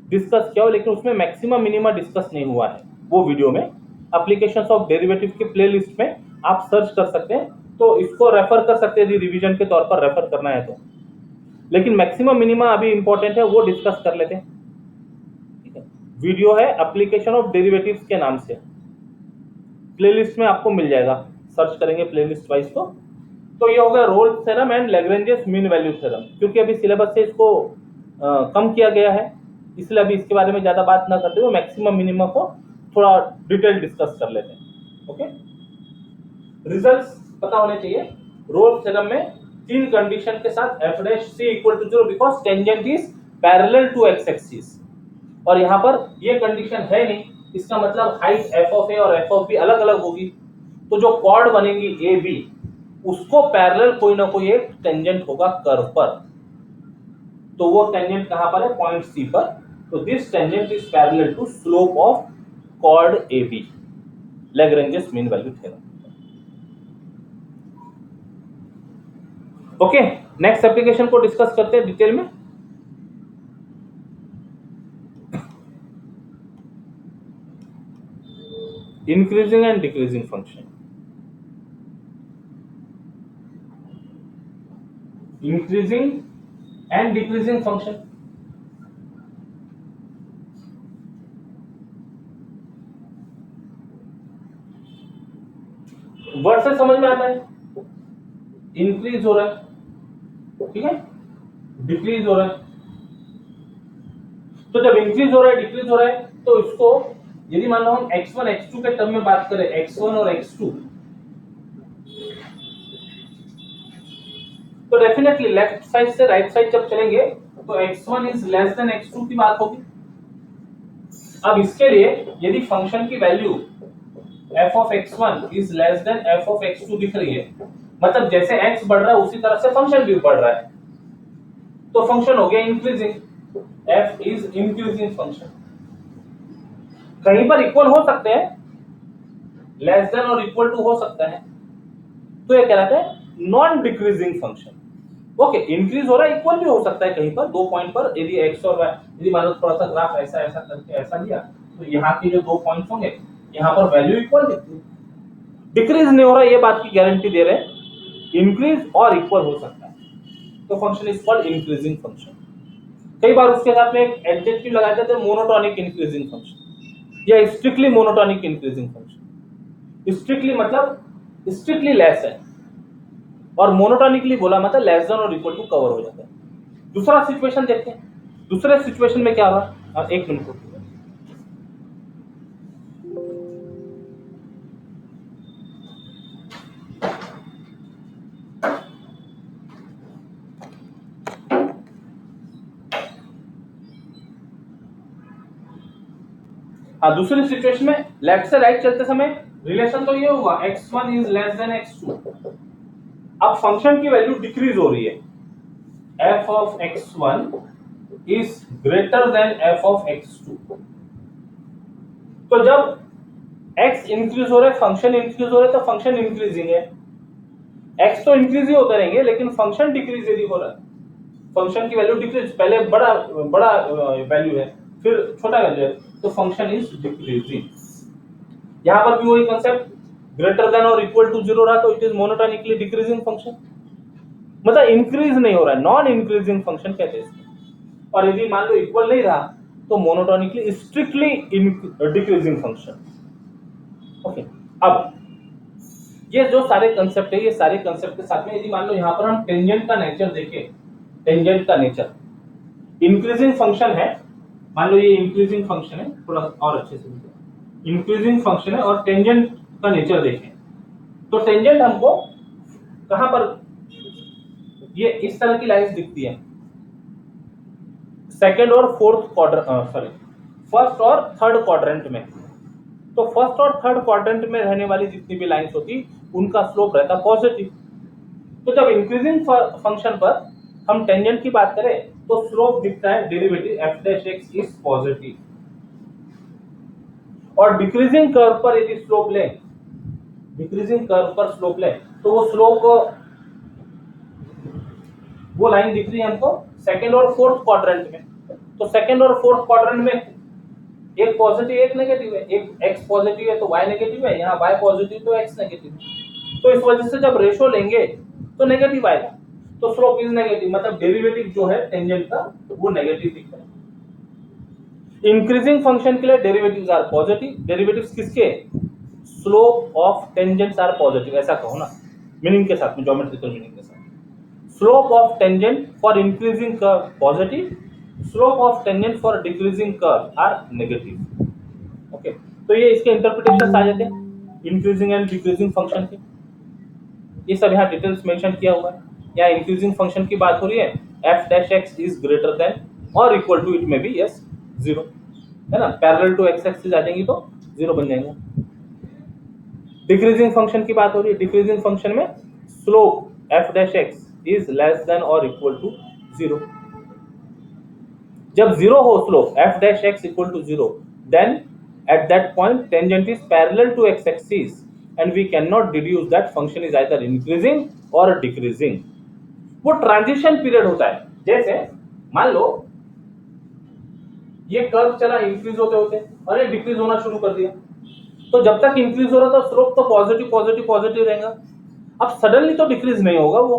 डिस्कस किया हो, लेकिन उसमें मैक्सिमम मिनिमा डिस्कस नहीं हुआ है। वो वीडियो में एप्लीकेशंस ऑफ डेरिवेटिव के प्लेलिस्ट में आप सर्च कर सकते हैं, तो इसको रेफर कर सकते हैं यदि रिवीजन के तौर पर रेफर करना है तो। लेकिन मैक्सिमम मिनिमा अभी इंपॉर्टेंट है, वो डिस्कस कर लेते हैं। ठीक है, वीडियो है एप्लीकेशन ऑफ डेरिवेटिव्स के नाम से, प्लेलिस्ट में आपको मिल जाएगा, सर्च करेंगे प्लेलिस्ट वाइज तो ये हो गया roles theorem and Lagrange's mean value theorem. क्योंकि अभी सिलेबस से इसको कम किया गया है, इसलिए अभी इसके बारे में ज्यादा बात ना करते हुए मैक्सिमम मिनिमम को थोड़ा डिटेल डिस्कस कर लेते हैं। ओके, रिजल्ट्स पता होने चाहिए। रोल्स थ्योरम में तीन कंडीशन के साथ f dash c equal to 0 because tangent is parallel to x axis, और यहाँ पर ये कंडीशन है नहीं, इसका मतलब हाइट f ऑफ a और f ऑफ b अलग अलग होगी, तो जो कॉर्ड बनेगी ए बी उसको पैरेलल कोई ना कोई एक टेंजेंट होगा कर्व पर, तो वो टेंजेंट कहां पर है, पॉइंट C पर। तो this tangent is parallel to slope of chord AB, Lagrange's mean value theorem. Okay, next application को डिस्कस करते हैं डिटेल में। Increasing and decreasing function. Increasing and decreasing function. Word से समझ में आता है, इंक्रीज हो रहा है, ठीक है, डिक्रीज हो रहा है। तो जब इंक्रीज हो रहा है, डिक्रीज हो रहा है, तो इसको यदि मान लो हम x1 x2 के टर्म में बात करें, x1 और x2, तो डेफिनेटली लेफ्ट साइड से राइट साइड जब चलेंगे तो x1 is less then x2 की बात होगी। अब इसके लिए यदि फंक्शन की value f of x1 is less then f of x2 दिख रही है, मतलब जैसे x बढ़ रहा है उसी तरह से फंक्शन भी बढ़ रहा है, तो फंक्शन हो गया increasing, f is increasing function. कहीं पर इक्वल हो सकते हैं, लेस देन और इक्वल टू हो सकता है, तो ये कहलाता है non decreasing function. Okay, increase हो रहा है, इक्वल भी हो सकता है कहीं पर, दो पॉइंट पर, यदि x और y, यदि मान लो थोड़ा सा ग्राफ ऐसा ऐसा करके ऐसा लिया, तो यहाँ के जो दो पॉइंट्स होंगे यहाँ पर वैल्यू इक्वल दिखती है, डिक्रीज नहीं हो रहा है, ये बात की गारंटी दे रहे हैं, इंक्रीज और इक्वल हो सकता है, तो function is called increasing function. कई बार उसके साथ में एक एडजेक्टिव लगा देते हैं, मोनोटोनिक इंक्रीजिंग फंक्शन या strictly monotonic increasing function. Strictly मतलब स्ट्रिक्टली लेस है, और मोनोटोनिकली बोला मतलब लेस देन और इक्वल टू कवर हो जाता है। दूसरा सिचुएशन देखते हैं, दूसरे सिचुएशन में क्या होगा, एक मिनट रुकिए। हाँ, दूसरी सिचुएशन में लेफ्ट से राइट चलते समय रिलेशन तो ये हुआ x1 is less then x2। अब फंक्शन की वैल्यू डिक्रीज हो रही है, f of x1 is greater then f of x2। तो जब x इंक्रीज हो रहा है, फंक्शन इंक्रीज हो रहा है, तो फंक्शन इंक्रीजिंग है। x तो इंक्रीज ही होते रहेंगे, लेकिन फंक्शन डिक्रीज यदि हो रहा है, फंक्शन की वैल्यू डिक्रीज, पहले बड़ा बड़ा वैल्यू है फिर छोटा वैल्यू है, तो फंक्शन इज डिक्रीजिंग। यहां पर भी वही कंसेप्ट, ग्रेटर देन और इक्वल टू 0 रहा तो it is monotonically decreasing function, मतलब इंक्रीज नहीं हो रहा है, नॉन इंक्रीजिंग फंक्शन कहते हैं इसको। और यदि मान लो इक्वल नहीं रहा तो monotonically strictly decreasing function. Okay, अब ये जो सारे कंसेप्ट है, ये सारे कंसेप्ट के साथ में यदि मान लो यहाँ पर हम टेंजेंट का नेचर देखें, टेंजेंट का नेचर इंक्रीजिंग फंक्शन है, मान लो ये इंक्रीजिंग फंक्शन है, थोड़ा और अच्छे से देखिए, इंक्रीजिंग फंक्शन है और टेंजेंट का नेचर देखें, तो टेंजेंट हमको कहां पर, ये इस तरह की लाइंस दिखती है, सेकंड और फोर्थ क्वाड्रेंट, सॉरी फर्स्ट और थर्ड क्वाड्रेंट में। तो फर्स्ट और थर्ड क्वाड्रेंट में रहने वाली जितनी भी लाइंस होती उनका स्लोप रहता पॉजिटिव। तो जब इंक्रीजिंग फंक्शन पर हम टेंजेंट की बात करें तो स्लोप दिखता है derivative f dash x is positive, और डिक्रीजिंग कर्व पर यदि स्लोप लें, डिक्रीजिंग कर्व पर स्लोप लें, तो वो स्लोप, वो लाइन दिख रही है हमको सेकंड और फोर्थ क्वाड्रेंट में। तो सेकंड और फोर्थ क्वाड्रेंट में एक पॉजिटिव एक नेगेटिव है, एक x पॉजिटिव है तो y नेगेटिव है, यहाँ y पॉजिटिव तो x नेगेटिव है। तो इस वजह से जब रेशो लेंगे तो नेगेटिव आएगा, तो स्लोप इज नेगेटिव, मतलब डेरिवेटिव जो है टेंजेंट का वो नेगेटिव दिखता है। इंक्रीजिंग फंक्शन के लिए डेरिवेटिव्स आर पॉजिटिव, डेरिवेटिव्स किसके, slope of tangents are positive, ऐसा कहो ना मीनिंग के साथ में, ज्योमेट्रिकल मीनिंग के साथ। Slope of tangent for increasing curve positive, slope of tangent for decreasing curve are negative. Okay, तो ये इसके इंटरप्रिटेशंस आ जाते हैं इंक्रीजिंग एंड डिक्रीजिंग फंक्शन के, ये सब यहाँ डिटेल्स मेंशन किया हुआ है। यहाँ इंक्रीजिंग फंक्शन की बात हो रही है, f dash x is greater then और इक्वल टू, इट में बी यस 0 है ना, पैरेलल टू x एक्सिस आ जाएंगी तो 0 बन जाएगा। डिक्रीजिंग फंक्शन की बात हो रही है, डिक्रीजिंग फंक्शन में slope f dash x is less than और इक्वल टू 0। जब 0 हो slope f dash x equal to 0, then at that point tangent is parallel to x axis and we cannot deduce that function is either increasing or decreasing। वो transition period होता है, जैसे मान लो ये curve चला increase होते होते और ये डिक्रीज होना शुरू कर दिया, तो जब तक इंक्रीज हो रहा था स्लोप तो पॉजिटिव पॉजिटिव पॉजिटिव रहेगा। अब सडनली तो डिक्रीज नहीं होगा वो,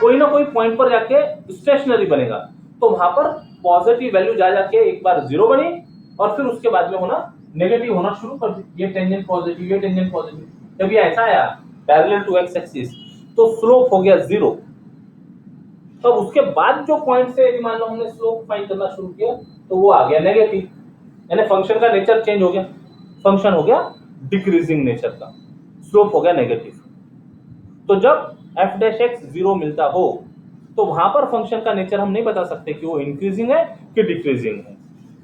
कोई ना कोई पॉइंट पर जाके स्टेशनरी बनेगा, तो वहां पर पॉजिटिव वैल्यू जा जाके एक बार जीरो बनी और फिर उसके बाद में होना नेगेटिव होना शुरू कर दी। ये टेंजेंट पॉजिटिव, ये टेंजेंट पॉजिटिव, जब ये ऐसा आया पैरेलल टू एक्स एक्सिस तो स्लोप हो गया जीरो। तब उसके बाद जो पॉइंट से यदि मान लो हमने स्लोप फाइंड करना शुरू किया तो वो आ गया नेगेटिव, यानी फंक्शन का नेचर चेंज हो गया, फंक्शन हो गया डिक्रीजिंग नेचर का, स्लोप हो गया नेगेटिव। तो जब f डैश एक्स जीरो मिलता हो तो वहां पर फंक्शन का नेचर हम नहीं बता सकते कि वो इंक्रीजिंग है कि डिक्रीजिंग है,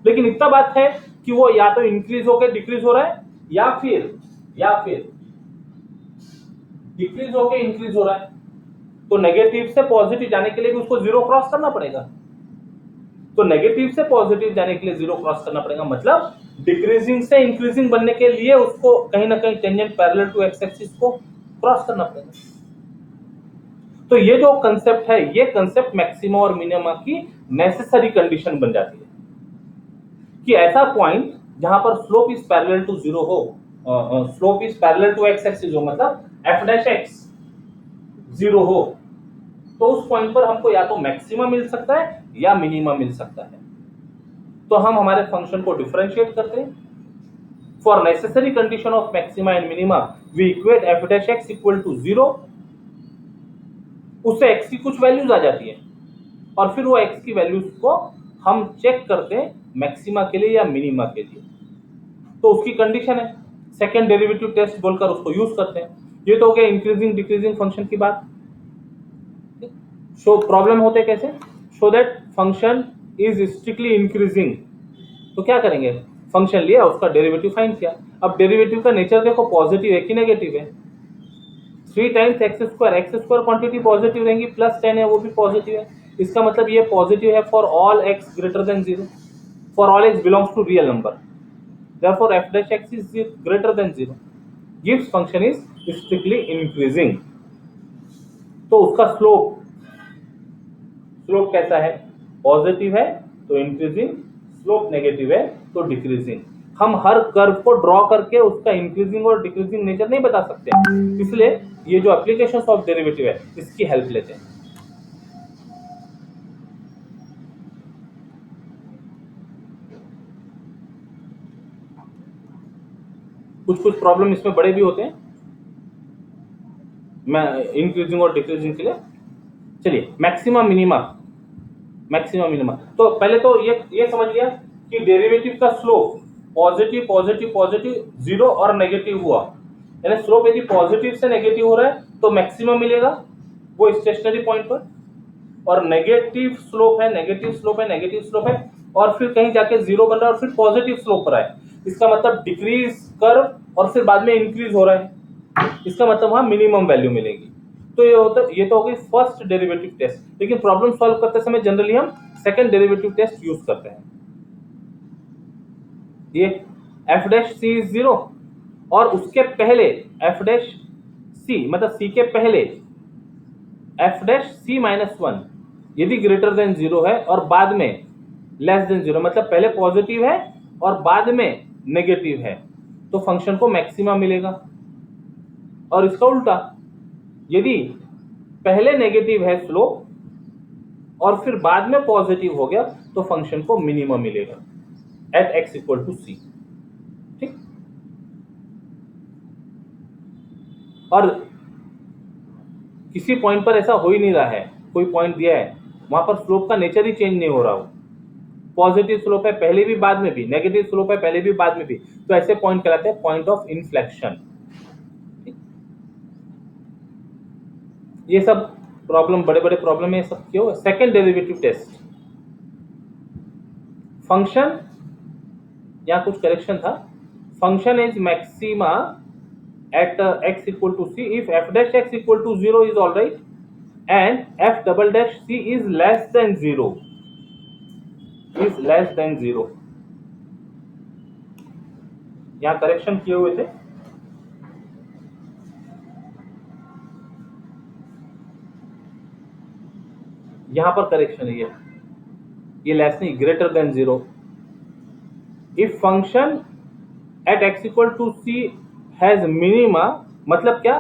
लेकिन इतना बात है कि वो या तो इंक्रीज होकर डिक्रीज हो रहा है या फिर डिक्रीज होकर इंक्रीज हो रहा है। तो नेगेटिव से पॉजिटिव जाने के लिए भी उसको जीरो क्रॉस करना पड़ेगा, तो नेगेटिव से पॉजिटिव जाने के लिए जीरो क्रॉस करना पड़ेगा, मतलब डिक्रीजिंग से इंक्रीजिंग बनने के लिए उसको कहीं ना कहीं tangent parallel to x axis को क्रॉस करना पड़ेगा। तो ये जो कंसेप्ट है, ये कंसेप्ट मैक्सिमा और मिनिमा की नेसेसरी कंडीशन बन जाती है कि ऐसा पॉइंट जहां पर slope is parallel to zero हो, slope is parallel to x axis हो, मतलब f डैश एक्स जीरो हो, तो उस पॉइंट पर हमको या तो मैक्सिमा मिल सकता है या मिनिमा मिल सकता है। तो हम हमारे फंक्शन को डिफरेंशिएट करते हैं। For necessary condition of maxima and minima we equate f dash x equal to zero, उससे x की कुछ वैल्यूज आ जाती है और फिर वो x की वैल्यूज को हम चेक करते हैं मैक्सिमा के लिए या मिनिमा के लिए, तो उसकी कंडीशन है सेकेंड डेरिवेटिव टेस्ट बोलकर उसको यूज करते हैं। ये तो हो गया इंक्रीजिंग डिक्रीजिंग फंक्शन की बात। सो प्रॉब्लम होते कैसे, so that function is strictly increasing, तो क्या करेंगे, फंक्शन लिया उसका डेरिवेटिव फाइंड किया। अब डेरिवेटिव का नेचर देखो पॉजिटिव है कि नेगेटिव है, 3 times x square quantity positive रहेंगी, प्लस 10 है वो भी पॉजिटिव है, इसका मतलब ये पॉजिटिव है for all x greater than zero, for all x belongs to real number, therefore f dash x is greater than 0, gives function is strictly increasing। तो उसका स्लोप कैसा है, पॉजिटिव है तो इंक्रीजिंग, स्लोप नेगेटिव है तो decreasing. हम हर curve को ड्रॉ करके उसका इंक्रीजिंग और डिक्रीजिंग नेचर नहीं बता सकते, इसलिए ये जो एप्लीकेशन ऑफ डेरिवेटिव है इसकी हेल्प लेते हैं। कुछ प्रॉब्लम इसमें बड़े भी होते हैं, मैं इंक्रीजिंग और डिक्रीजिंग के लिए। चलिए मैक्सिमा मिनिमा, तो पहले तो ये समझ लिया कि डेरिवेटिव का slope positive positive positive zero और नेगेटिव हुआ, यानी स्लोप यदि पॉजिटिव से नेगेटिव हो रहा है तो मैक्सिमम मिलेगा वो स्टेशनरी पॉइंट पर, और नेगेटिव स्लोप है और फिर कहीं जाके जीरो बन रहा है और फिर पॉजिटिव स्लोप पर है, इसका मतलब डिक्रीज कर्व और फिर बाद में इंक्रीज हो रहा है, इसका मतलब वहां मिनिमम वैल्यू मिलेगी। तो ये तो हो गई फर्स्ट डेरिवेटिव टेस्ट, लेकिन प्रॉब्लम सॉल्व करते समय जनरली हम सेकंड डेरिवेटिव टेस्ट यूज करते हैं। ये f dash c is zero और उसके पहले f डैश c, मतलब c के पहले f dash c minus one यदि ग्रेटर देन जीरो है और बाद में लेस देन जीरो, मतलब पहले पॉजिटिव है और बाद में नेगेटिव है, तो फंक्शन को मैक्सिमा मिलेगा। और इसका उल्टा, यदि पहले नेगेटिव है स्लोप और फिर बाद में पॉजिटिव हो गया तो फंक्शन को मिनिमम मिलेगा at x equal to c। ठीक, और किसी पॉइंट पर ऐसा हो ही नहीं रहा है, कोई पॉइंट दिया है वहां पर स्लोप का नेचर ही चेंज नहीं हो रहा हो, पॉजिटिव स्लोप है पहले भी बाद में भी, नेगेटिव स्लोप है पहले भी बाद में भी, तो ऐसे पॉइंट कहलाते हैं पॉइंट ऑफ इन्फ्लेक्शन। ये सब प्रॉब्लम बड़े बड़े प्रॉब्लम है, सब क्यों। सेकंड डेरिवेटिव टेस्ट, फंक्शन, यहाँ कुछ करेक्शन था, function is maxima at x equal to c if f dash x equal to 0 is all right and f double dash c is less than 0, यहाँ correction किए हुए थे, यहां पर correction है, ये लेस नहीं, greater than 0। If function at x equal to c has minima, मतलब क्या,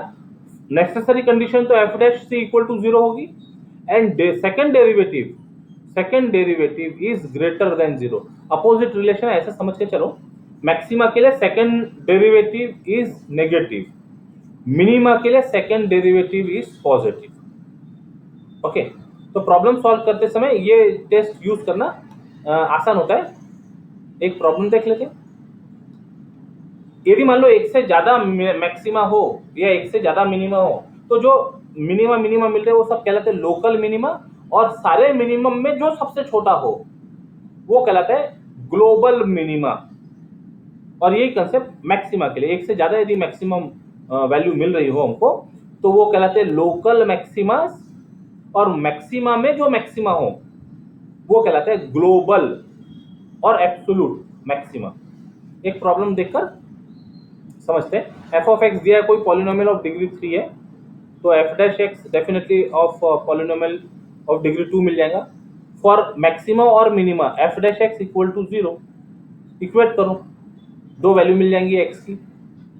नेसेसरी कंडीशन तो f dash c equal to 0 होगी, and second derivative is greater than zero. Opposite relation ऐसा समझ के चलो, मैक्सिमा के लिए second derivative is negative, minima के लिए second derivative is positive. Okay, तो प्रॉब्लम सॉल्व करते समय ये टेस्ट यूज करना आसान होता है। एक प्रॉब्लम देख लेते हैं। यदि मान लो एक से ज्यादा मैक्सिमा हो या एक से ज्यादा मिनिमा हो, तो जो मिनिमा मिल रहे हैं वो सब कहलाते हैं लोकल मिनिमा, और सारे मिनिमम में जो सबसे छोटा हो वो कहलाता है ग्लोबल मिनिमा। और यही कंसेप्ट मैक्सिमा के लिए, एक से ज्यादा यदि मैक्सिमम वैल्यू मिल रही हो हमको तो वो कहलाते हैं लोकल मैक्सिमास, और मैक्सिमा में जो मैक्सिमा हो वो कहलाता है ग्लोबल और एब्सोल्यूट मैक्सिमा। एक प्रॉब्लम देखकर समझते हैं। एफ ऑफ एक्स दिया है, कोई पॉलिनोमियल ऑफ डिग्री 3 है, तो f dash x definitely of polynomial of degree 2 मिल जाएगा। फॉर मैक्सिमा और minima f dash x equal to 0, equate करो, दो वैल्यू मिल जाएंगी एक्स की।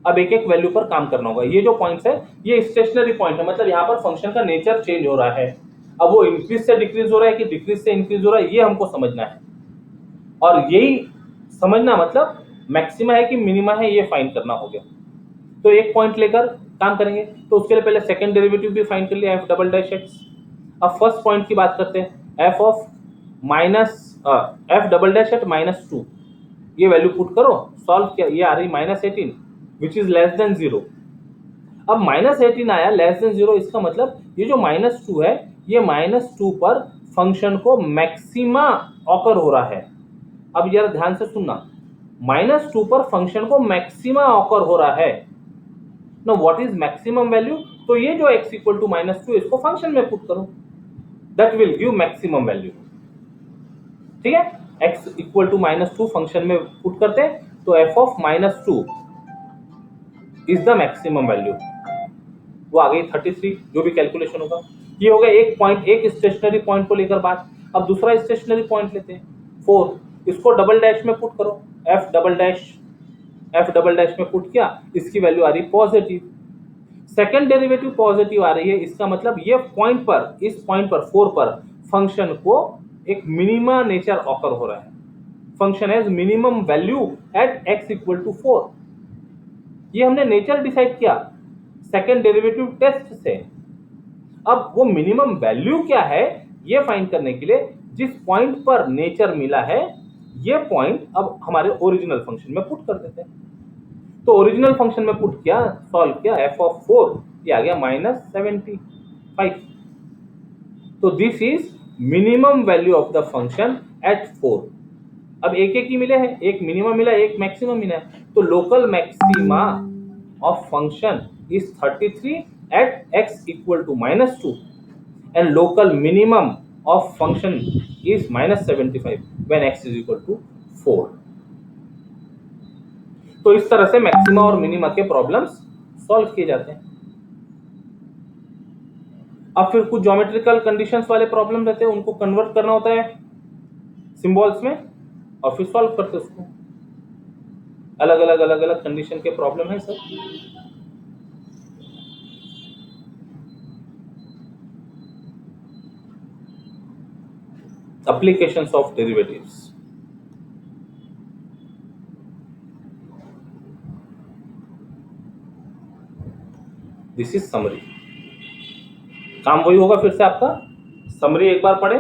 अब एक एक वैल्यू पर काम करना होगा। ये जो पॉइंट्स है ये स्टेशनरी पॉइंट है, मतलब यहाँ पर फंक्शन का नेचर चेंज हो रहा है। अब वो इंक्रीज से डिक्रीज हो रहा है कि डिक्रीज से इंक्रीज हो रहा है, ये हमको समझना है। और यही समझना मतलब मैक्सिमा है कि मिनिमा है, ये फाइंड करना हो गया। तो एक पॉइंट लेकर काम करेंगे, तो उसके लिए पहले सेकंड डेरिवेटिव भी फाइंड कर लिया, एफ डबल डैश एक्स। अब फर्स्ट पॉइंट की बात करते हैं, f of minus f double dash at -2, ये वैल्यू पुट करो, सॉल्व किया, ये आ रही -18 विच इज लेस देन 0। अब -18 आया लेस देन 0, इसका मतलब ये जो -2 है ये -2 पर फंक्शन को मैक्सिमा ऑकर हो रहा है। अब जरा ध्यान से सुनना, -2 पर फंक्शन को मैक्सिमा ऑकर हो रहा है। ना व्हाट इज मैक्सिमम वैल्यू, तो ये जो x इक्वल टू -2 इसको फंक्शन में पुट करो, that will give maximum value. ठीक है, x इक्वल टू -2 फंक्शन में पुट करते हैं तो f of -2 is the maximum value, वो आ गई 33, जो भी कैलकुलेशन होगा। ये हो गया एक पॉइंट, एक स्टेशनरी पॉइंट को लेकर बात। अब दूसरा स्टेशनरी पॉइंट लेते हैं 4, इसको डबल डैश में पुट करो, एफ डबल डैश में पुट किया, इसकी वैल्यू आ रही पॉजिटिव, सेकंड डेरिवेटिव पॉजिटिव आ रही है। इसका मतलब ये पॉइंट पर, इस पॉइंट पर 4 पर फंक्शन को एक मिनिमा नेचर ऑकर हो रहा है। Function has minimum value at x equal to 4। ये हमने नेचर डिसाइड किया सेकंड डेरिवेटिव टेस्ट से। अब वो मिनिमम वैल्यू क्या है ये फाइंड करने के लिए जिस पॉइंट पर नेचर मिला है, ये पॉइंट अब हमारे ओरिजिनल फंक्शन में पुट कर देते हैं। तो ओरिजिनल फंक्शन में पुट किया, सॉल्व किया, एफ ऑफ 4 ये आ गया -75। तो this is minimum value of the function at 4। अब एक एक ही मिले हैं, एक मिनिमम मिला, एक मैक्सिमम मिला है, तो local maxima of function is 33 at x equal to -2 and local minimum of function is -75 when x is equal to 4। तो इस तरह से मैक्सिमा और मिनिमा के प्रॉब्लम्स सॉल्व किए जाते हैं। अब फिर कुछ ज्योमेट्रिकल कंडीशंस वाले प्रॉब्लम रहते हैं, उनको कन्वर्ट करना होता है सिंबल्स में और फिर सॉल्व करते हैं उसको। अलग अलग कंडीशन के प्रॉब्लम है sir. Applications of derivatives. This is summary. काम वही होगा, फिर से आपका समरी एक बार पढ़े,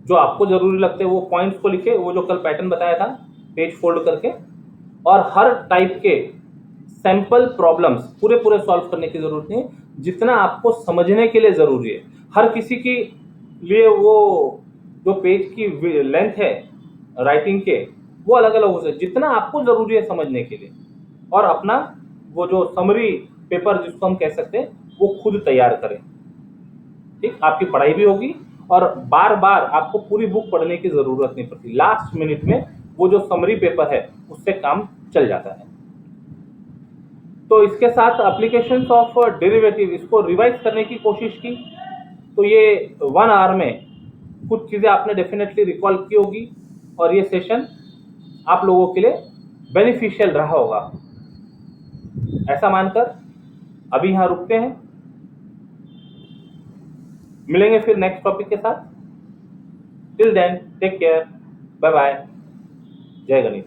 जो आपको जरूरी लगते हैं वो पॉइंट्स को लिखे, वो जो कल पैटर्न बताया था पेज फोल्ड करके, और हर टाइप के सैंपल प्रॉब्लम्स पूरे सॉल्व करने की जरूरत नहीं है, जितना आपको समझने के लिए जरूरी है। हर किसी के लिए वो जो पेज की लेंथ है राइटिंग के वो अलग अलग हो सकते, जितना आपको जरूरी है समझने के लिए, और अपना वो जो समरी पेपर जिसको हम कह सकते हैं वो खुद तैयार करें। ठीक, आपकी पढ़ाई भी होगी और बार बार आपको पूरी बुक पढ़ने की जरूरत नहीं पड़ती, लास्ट मिनट में वो जो समरी पेपर है उससे काम चल जाता है। तो इसके साथ एप्लीकेशंस ऑफ डेरिवेटिव इसको रिवाइज करने की कोशिश की, तो ये 1 आवर में कुछ चीजें आपने डेफिनेटली रिकॉल की होगी और ये सेशन आप लोगों के लिए बेनिफिशियल रहा होगा, ऐसा मानकर अभी यहाँ रुकते हैं। मिलेंगे फिर नेक्स्ट टॉपिक के साथ। Till then take care, bye bye, जय गणेश।